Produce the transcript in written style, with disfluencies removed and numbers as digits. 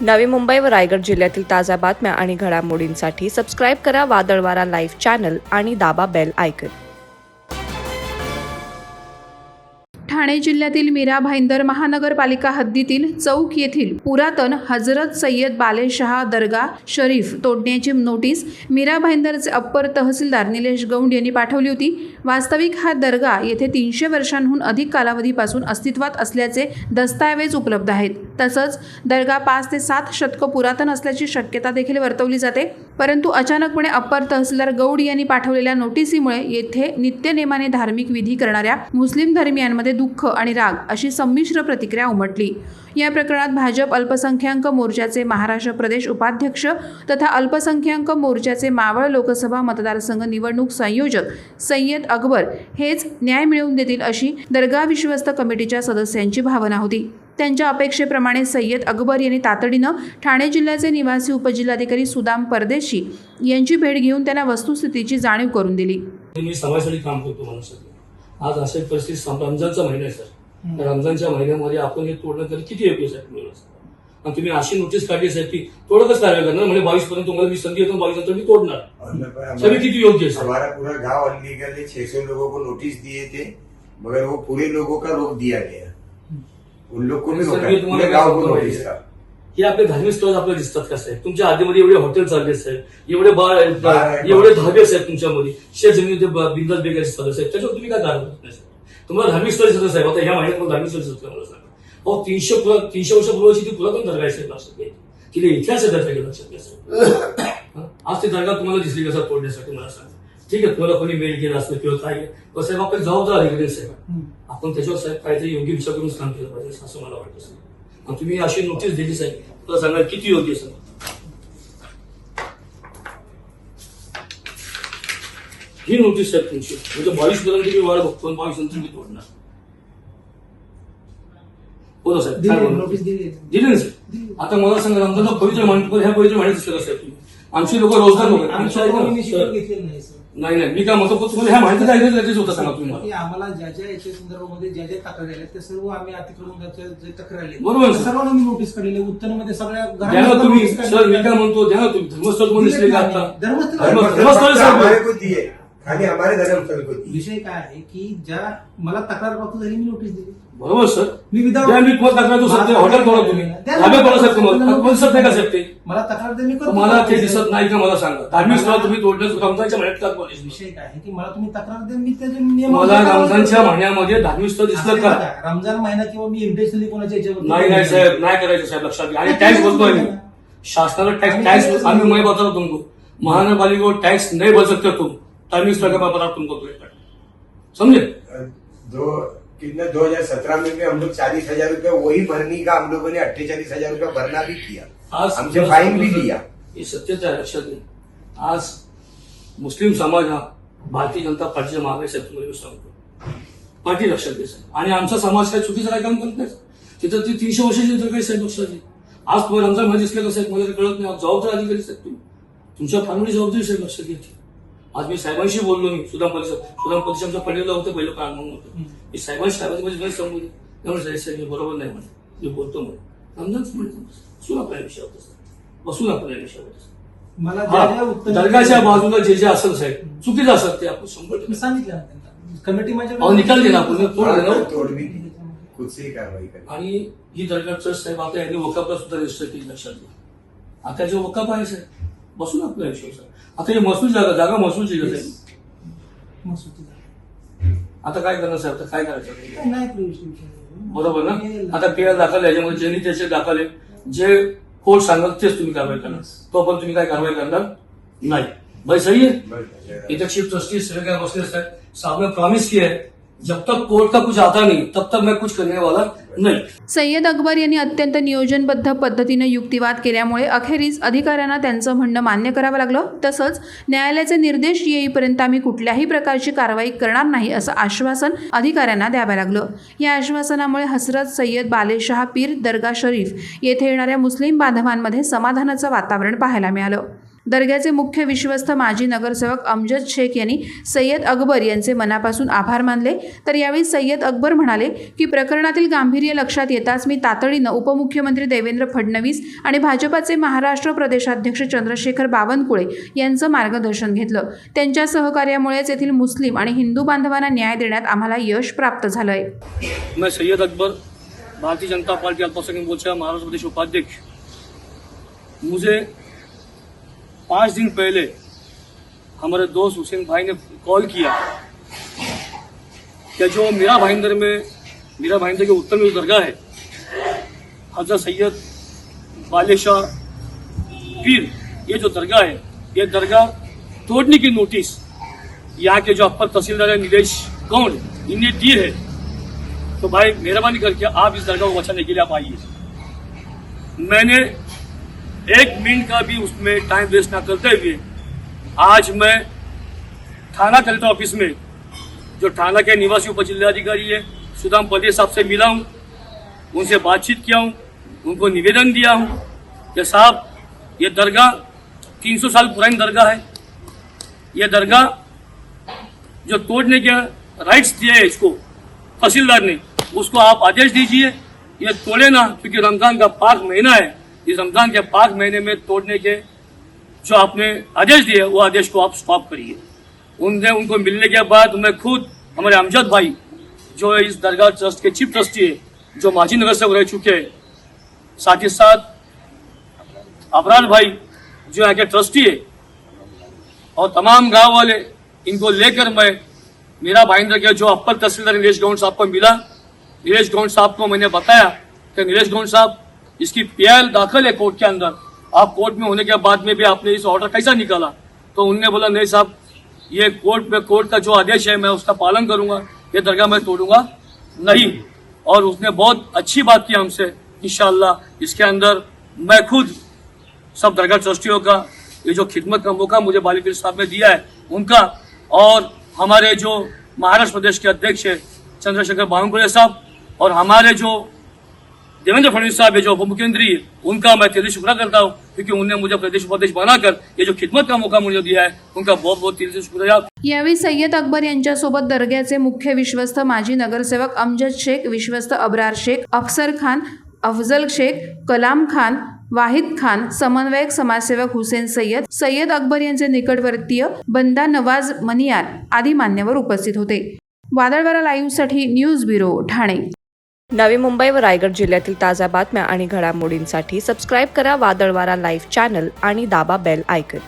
नवी मुंबई व रायगड जिल्ह्यातील ताज्या बातम्या आणि घडामोडींसाठी सबस्क्राईब करा वादळवारा लाईव्ह चॅनल आणि दाबा बेल आयकॉन। ठाणे जिल्ह्यातील मीरा भाईंदर महानगरपालिका हद्दीतील चौक येथील पुरातन हजरत सय्यद बालेशाह दर्गा शरीफ तोडण्याची नोटीस मीरा भाईंदरचे अप्पर तहसीलदार निलेश गौंड यांनी पाठवली होती। वास्तविक हा दर्गा येथे 300 वर्षांहून अधिक कालावधीपासून अस्तित्वात असल्याचे दस्तऐवज उपलब्ध आहेत। तसंच दर्गा 5 ते 7 शतकं पुरातन असल्याची शक्यता देखील वर्तवली जाते। परंतु अचानकपणे अप्पर तहसीलदार गौड यांनी पाठवलेल्या नोटीसीमुळे येथे नित्यनेमाने धार्मिक विधी करणाऱ्या मुस्लिम धर्मियांमध्ये दुःख आणि राग अशी संमिश्र प्रतिक्रिया उमटली। या प्रकरणात भाजप अल्पसंख्याक मोर्चाचे महाराष्ट्र प्रदेश उपाध्यक्ष तथा अल्पसंख्याक मोर्चाचे मावळ लोकसभा मतदारसंघ निवडणूक संयोजक सय्यद अकबर हेच न्याय मिळवून देतील अशी दर्गा विश्वस्त कमिटीच्या सदस्यांची भावना होती। त्यांच्या अपेक्षेप्रमाणे सय्यद अकबर यांनी तातडीनं ठाणे जिल्ह्याचे निवासी उपजिल्हाधिकारी सुदाम परदेशी यांची भेट घेऊन त्यांना वस्तुस्थितीची जाणीव करून दिली। मी समाजासाठी काम करतो माणसासाठी। आज अशी परिस्थिती रमजानचा महिना आहे सर। रमजानच्या महिन्यामध्ये आपण हे तोडणं तरी किती योग्य साहेब? आणि तुम्ही अशी नोटीस काढली साहेब की तोडकच कारवाई करणार म्हणजे 22 पर्यंत तुम्हाला मी संधी देतो, 22 नंतर मी तोडणार। सभी किती योग्य है? हमारा पूरा गांव अनलीगल है। 600 लोगों को नोटिस दिए थे मगर वो पूरे लोगों का रोक दिया गया। उन लोग को भी पूरे गांव को नोटिस था। हे आपले धार्मिक स्थळ आपल्याला दिसतात का साहेब? तुमच्या आधीमध्ये एवढे हॉटेल चालले साहेब, एवढे बार एवढे धाबे साहेब तुमच्यामध्ये, शेत जमिनीचे बिंदास बेकारी स्थळ साहेब, त्याच्यावर तुम्ही काय कारवाई करत नाही साहेब? तुम्हाला धार्मिक स्थळ दिसत साहेब? आता ह्या महिन्यात मला धार्मिक स्थळ दिसत मला सांगा। 300 वर्षापूर्वीची ती पुरातन दर्गा आहे साहेब, लक्षात घ्या की इतिहास आहे दर्गा, लक्षात घ्या साहेब। आज ती दर्गा तुम्हाला दिसली कसं तोडण्यासाठी मला सांगा। ठीक आहे, तुम्हाला कोणी मेल केला असलं किंवा काय तर साहेब आपण जबाबदार अधिकारी साहेब, आपण त्याच्यावर साहेब काहीतरी योग्य विचार करून काम केलं पाहिजे असं मला वाटतं साहेब। आणि तुम्ही अशी नोटीस दिली साहेब, तुला सांगा किती योग्य सर? ही नोटीस साहेब तुमची म्हणजे 22 पर्यंत मी वाढ बघतो, 22 नंतर मी तोडणार। बोला साहेब, नोटीस दिली ना साहेब? आता मला सांगा रमजानला पवित्र मानतो, ह्या पवित्र माहिती दिसलं साहेब तुम्ही? आमची लोक रोजगार लोक नाही मी काय म्हणतो तुम्हाला ह्या माहिती काय गरजेचं होतं सांगा तुम्ही मला? आम्हाला ज्या ज्या याच्या संदर्भामध्ये ज्या ज्या तक्रारी आल्या त्या सर्व आम्ही अतिक्रमणाच्या जे तक्रारी आल्या बरोबर सर्वांना मी नोटीस काढलेली उत्तरमध्ये सगळ्या द्या ना तुम्ही सर। मी काय म्हणतो द्या ना तुम्ही धर्मस्थळ तुम्हाला दिसले का आता? दिए खाली हमारे धर्मस्थल को दिए। विषय काय आहे की ज्या मला तक्रार प्राप्त झाली मी नोटीस दिली। बरोबर सर, मी मी तुम्हाला तक्रार देऊ शकते, हॉटेल कोणा तुम्ही धाबे कोणा साहेब तुम्हाला दिसत नाही का साहेब? ते मला तक्रार दे, मी करतो। मला ते दिसत नाही का मला सांगा? धार्मिक स्थळ तुम्ही तोडण्याचं रमजानच्या महिन्यात का कॉलेज? विषय काय आहे की मला तुम्ही तक्रार दे, मी त्याचे नियम मला रमजानच्या महिन्यामध्ये धार्मिक स्थळ दिसलं का? रमजान महिना किंवा मी इंटेन्शनली कोणाच्या याच्यावर नाही साहेब, नाही करायचं साहेब, लक्षात घ्या। आणि टॅक्स बोलतोय मी, शासनाला टॅक्स आम्ही मैं बताता तुमको महानगरपालिका को टैक्स नहीं भर सकते तुम, धार्मिक स्थल का पता तुमको समझे? कितने 2017 में भी हम लोग 40,000 रुपया वही भरने का हम लोगों ने 48,000 रुपया भरना भी किया, हमसे फाइन भी लिया। हे सत्यता आहे, लक्षात घ्या। आज मुस्लिम समाज हा भारतीय जनता पार्टीच्या मागे साहेब, तुम्हाला सांगतो पार्टी, लक्षात घ्या साहेब। आणि आमचा समाज काय चुकीचं काय काम करत नाही तिथं ती 300 वर्षाची तर काही साहेब, लक्षात घ्या। आज तुम्हाला रमजान मध्ये दिसलं का साहेब? मला कळत नाही। जबाबदार अधिकारी साहेब तुम्ही, तुमच्या फार जबाबदारी साहेब, लक्षात घ्या। आज मी साहेबांशी बोललो, मी सुदाम परिषद आमच्या पडलेलं होतं पहिलं कारण म्हणून होतं मी साहेबांशी सांगू दे साहेब बरोबर नाही म्हणे, मी बोलतो म्हणे रमजानच म्हणतो बसून आपण या विषयावर बसून आपण या विषयावर मला दर्गाच्या बाजूला जे जे असेल साहेब चुकीचं असेल ते आपण 100% सांगितलं कमिटी माझ्या निकाल दिला, आपण तोड भी खुद से कारवाई करें। आणि ही दर्गा ट्रस्ट साहेब आता यांनी वकापला सुद्धा रजिस्टर केली, लक्षात घ्या। आता जे वकाप आहे साहेब बसून आपल्या विषयावर साहेब। आता ही महसूल जागा महसूलची गरज आहे। आता काय करणार साहेब? आता काय करायचं? बरोबर ना? आता पीआर दाखल याच्यामध्ये ज्यांनी त्याचे दाखल आहे, जे कोर्ट सांगाल तेच तुम्ही कारवाई करणार, तो पण तुम्ही काय कारवाई करणार नाही। भाई सही है? इधर चीफ ट्रस्टी सगळे बसले साहेब, साहब ने प्रॉमिस किया है जब तक कोर्ट का कुछ आता नहीं तब तक मैं कुछ करने वाला नहीं। सय्यद अकबर यांनी अत्यंत नियोजनबद्ध पद्धतीने युक्तिवाद केल्यामुळे अखेरीस अधिकाऱ्यांना त्यांचं म्हणणं मान्य करावं लागलं। तसंच न्यायालयाचे निर्देश येईपर्यंत आम्ही कुठल्याही प्रकारची कारवाई करणार नाही असं आश्वासन अधिकाऱ्यांना द्यावं लागलं। या आश्वासनामुळे हजरत सय्यद बालेशाह पीर दर्गा शरीफ येथे येणाऱ्या मुस्लिम बांधवांमध्ये समाधानाचं वातावरण पाहायला मिळालं। दर्ग्याचे मुख्य विश्वस्त माजी नगरसेवक अमजद शेख यांनी सय्यद अकबर यांचे मनापासून आभार मानले. तर यावेळी सय्यद अकबर म्हणाले की प्रकरणातील गांभीर्य लक्षात येताच मी तातडीनं उपमुख्यमंत्री देवेंद्र फडणवीस आणि भाजपाचे महाराष्ट्र प्रदेशाध्यक्ष चंद्रशेखर बावनकुळे यांचं मार्गदर्शन घेतलं. त्यांच्या सहकार्यामुळेच येथील मुस्लिम आणि हिंदू बांधवांना न्याय देण्यात आम्हाला यश प्राप्त झालंय. मैं सैयद अकबर, भारतीय जनता पार्टी अल्पसंख्यक मोर्चा महाराष्ट्र प्रदेश उपाध्यक्ष. मुझे 5 दिन पहले हमारे दोस्त हुसैन भाई ने कॉल किया कि जो मीरा भाईंदर के उत्तर में जो दरगाह है हजरत सैयद बालेशाह पीर, ये जो दरगाह है ये दरगाह तोड़ने की नोटिस यहाँ के जो अपर तहसीलदार है नीलेश गौड़ इन्हें दी है. तो भाई मेहरबानी करके आप इस दरगाह को बचाने के लिए आप आइए. मैंने 1 मिनट का भी उसमें टाइम वेस्ट ना करते हुए आज मैं थाना कलेक्टर ऑफिस में जो थाना के निवासी उप जिलाधिकारी है सुदाम पल्ले साहब से मिला हूँ, उनसे बातचीत किया हूँ, उनको निवेदन दिया हूँ कि साहब ये दरगाह 300 साल पुरानी दरगाह है. ये दरगाह जो तोड़ने के राइट्स दिए है इसको तहसीलदार ने, उसको आप आदेश दीजिए ये तोड़े ना, क्योंकि रमजान का पाक महीना है. इस रमजान के पाक महीने में तोड़ने के जो आपने आदेश दिए वो आदेश को आप स्टॉप करिए. उनको मिलने के बाद मैं खुद हमारे अमजद भाई जो इस दरगाह ट्रस्ट के चीफ ट्रस्टी है, जो माजी नगर से रह चुके हैं, साथ ही साथ अपराध भाई जो यहाँ के ट्रस्टी है और तमाम गांव वाले, इनको लेकर मैं मीरा भाईंदर के जो अपर तहसीलदार नीलेश गौड़ साहब को मिला. नीलेश गौड़ साहब को मैंने बताया कि नीलेश गौड़ साहब इसकी PIL दाखिल है कोर्ट के अंदर, आप कोर्ट में होने के बाद में भी आपने इस ऑर्डर कैसा निकाला. तो उनने बोला नहीं साहब ये कोर्ट का जो आदेश है मैं उसका पालन करूंगा, ये दरगाह मैं तोड़ूंगा नहीं. और उसने बहुत अच्छी बात की हमसे. इंशाअल्लाह इसके अंदर मैं खुद सब दरगाह ट्रस्टियों का ये जो खिदमत का मौका मुझे बाली पीर साहब ने दिया है उनका, और हमारे जो महाराष्ट्र प्रदेश के अध्यक्ष है चंद्रशेखर बावनकुळे साहब और हमारे जो देवेंद्र फडणवीस साहब है जो उप मुख्यमंत्री है, उनका मैं दिल से शुक्रिया करता हूँ क्योंकि उन्होंने मुझे प्रदेश उपाध्यक्ष बनाकर ये जो खिदमत का मौका मुझे दिया है उनका बहुत बहुत दिल से शुक्रिया. यावेळी सय्यद अकबर यांच्यासोबत दर्ग्याचे मुख्य विश्वस्त माजी नगरसेवक अमजद शेख, विश्वस्त अब्रार शेख, अफसर खान, अफजल शेख, कलाम खान, वाहिद खान, समन्वयक समाजसेवक हुसेन सय्यद, सय्यद अकबर यांचे निकटवर्तीय बंदा नवाज मनियार आदी मान्यवर उपस्थित होते. वादळवारा लाईव्हसाठी न्यूज ब्युरो ठाणे. नवी मुंबई व रायगड जिल्ह्यातील ताज्या बातम्या आणि घडामोडींसाठी सबस्क्राईब करा वादळवारा लाईव्ह चॅनल आणि दाबा बेल आयकन.